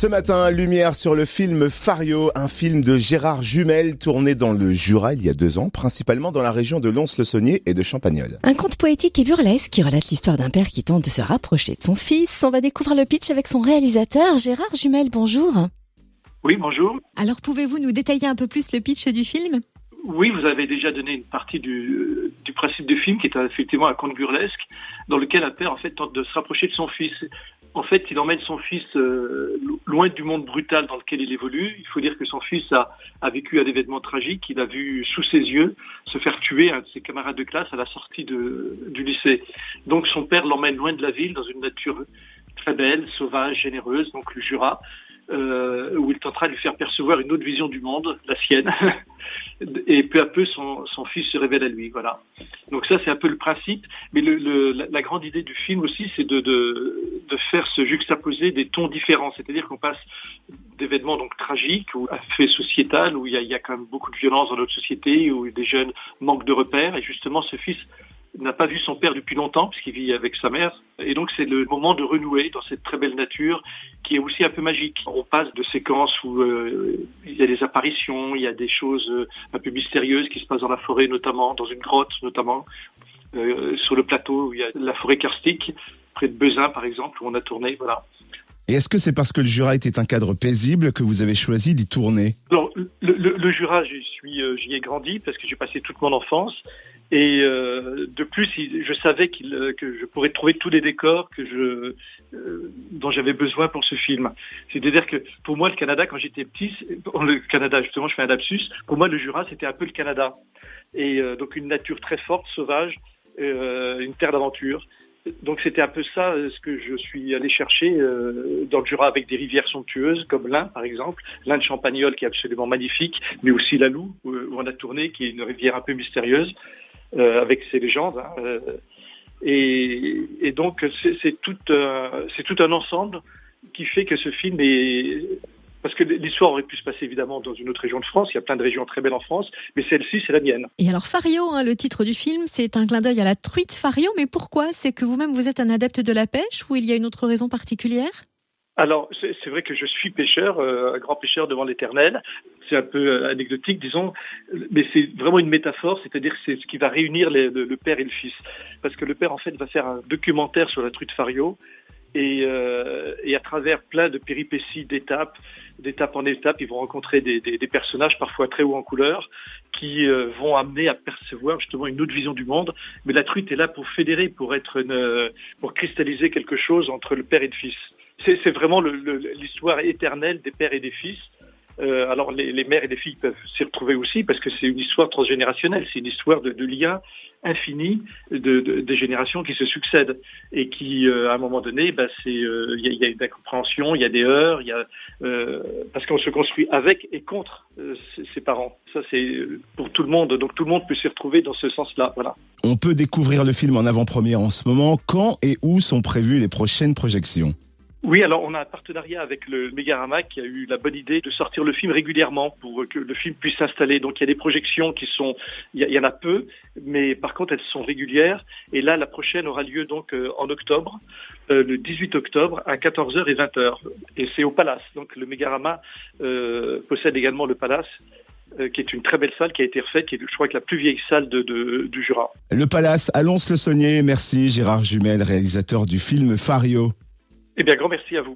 Ce matin, lumière sur le film Fario, un film de Gérard Jumel tourné dans le Jura il y a 2 ans, principalement dans la région de Lons-le-Saunier et de Champagnole. Un conte poétique et burlesque qui relate l'histoire d'un père qui tente de se rapprocher de son fils. On va découvrir le pitch avec son réalisateur, Gérard Jumel. Bonjour. Oui, bonjour. Alors, pouvez-vous nous détailler un peu plus le pitch du film ? Oui, vous avez déjà donné une partie du principe du film, qui est effectivement un conte burlesque, dans lequel un père en fait tente de se rapprocher de son fils. En fait, il emmène son fils loin du monde brutal dans lequel il évolue. Il faut dire que son fils a vécu un événement tragique. Il a vu sous ses yeux se faire tuer un de ses camarades de classe à la sortie du lycée. Donc son père l'emmène loin de la ville, dans une nature très belle, sauvage, généreuse, donc le Jura, où il tentera de lui faire percevoir une autre vision du monde, la sienne. Et peu à peu, son fils se révèle à lui. Voilà. Donc ça, c'est un peu le principe. Mais la grande idée du film aussi, c'est de faire se juxtaposer des tons différents. C'est-à-dire qu'on passe d'événements donc tragiques ou à faits sociétal, où il y a quand même beaucoup de violence dans notre société, où des jeunes manquent de repères. Et justement, ce fils n'a pas vu son père depuis longtemps, puisqu'il vit avec sa mère. Et donc, c'est le moment de renouer dans cette très belle nature, qui est aussi un peu magique. On passe de séquences où il y a des apparitions, il y a des choses un peu mystérieuses qui se passent dans la forêt, notamment, dans une grotte, notamment, sur le plateau, où il y a la forêt karstique, près de Bezins, par exemple, où on a tourné, voilà. Et est-ce que c'est parce que le Jura était un cadre paisible que vous avez choisi d'y tourner ? Alors, le Jura, j'y ai grandi, parce que j'ai passé toute mon enfance. Et de plus, je savais que je pourrais trouver tous les décors dont j'avais besoin pour ce film. C'est-à-dire que pour moi, le Canada, quand j'étais petit, le Canada, justement, je fais un lapsus, pour moi, le Jura, c'était un peu le Canada. Et donc une nature très forte, sauvage, une terre d'aventure. Donc c'était un peu ça ce que je suis allé chercher dans le Jura, avec des rivières somptueuses comme l'Ain par exemple, l'Ain de Champagnole qui est absolument magnifique, mais aussi la Loue où on a tourné, qui est une rivière un peu mystérieuse avec ses légendes. Et donc c'est tout un ensemble qui fait que ce film est... Parce que l'histoire aurait pu se passer évidemment dans une autre région de France. Il y a plein de régions très belles en France, mais celle-ci, c'est la mienne. Et alors Fario, le titre du film, c'est un clin d'œil à la truite Fario. Mais pourquoi ? C'est que vous-même, vous êtes un adepte de la pêche ou il y a une autre raison particulière ? Alors, c'est vrai que je suis pêcheur, un grand pêcheur devant l'Éternel. C'est un peu anecdotique, disons, mais c'est vraiment une métaphore, c'est-à-dire que c'est ce qui va réunir le père et le fils. Parce que le père, en fait, va faire un documentaire sur la truite Fario, et à travers plein de péripéties, d'étape en étape, ils vont rencontrer des personnages parfois très hauts en couleur qui vont amener à percevoir justement une autre vision du monde. Mais la truite est là pour fédérer, pour cristalliser quelque chose entre le père et le fils. C'est vraiment l'histoire éternelle des pères et des fils. Alors les mères et les filles peuvent s'y retrouver aussi, parce que c'est une histoire transgénérationnelle, c'est une histoire de liens infinis des générations qui se succèdent et qui à un moment donné, il y a une incompréhension, il y a des heurts, parce qu'on se construit avec et contre ses parents. Ça c'est pour tout le monde, donc tout le monde peut s'y retrouver dans ce sens-là. Voilà. On peut découvrir le film en avant-première en ce moment. Quand et où sont prévues les prochaines projections ? Oui, alors on a un partenariat avec le Mégarama qui a eu la bonne idée de sortir le film régulièrement pour que le film puisse s'installer. Donc il y a des projections il y en a peu, mais par contre elles sont régulières. Et là, la prochaine aura lieu donc en octobre, le 18 octobre à 14h et 20h. Et c'est au Palace. Donc le Mégarama possède également le Palace, qui est une très belle salle qui a été refaite, qui est, je crois, la plus vieille salle du Jura. Le Palace à Lons-le-Saunier. Merci Gérard Jumel, réalisateur du film Fario. Eh bien, grand merci à vous.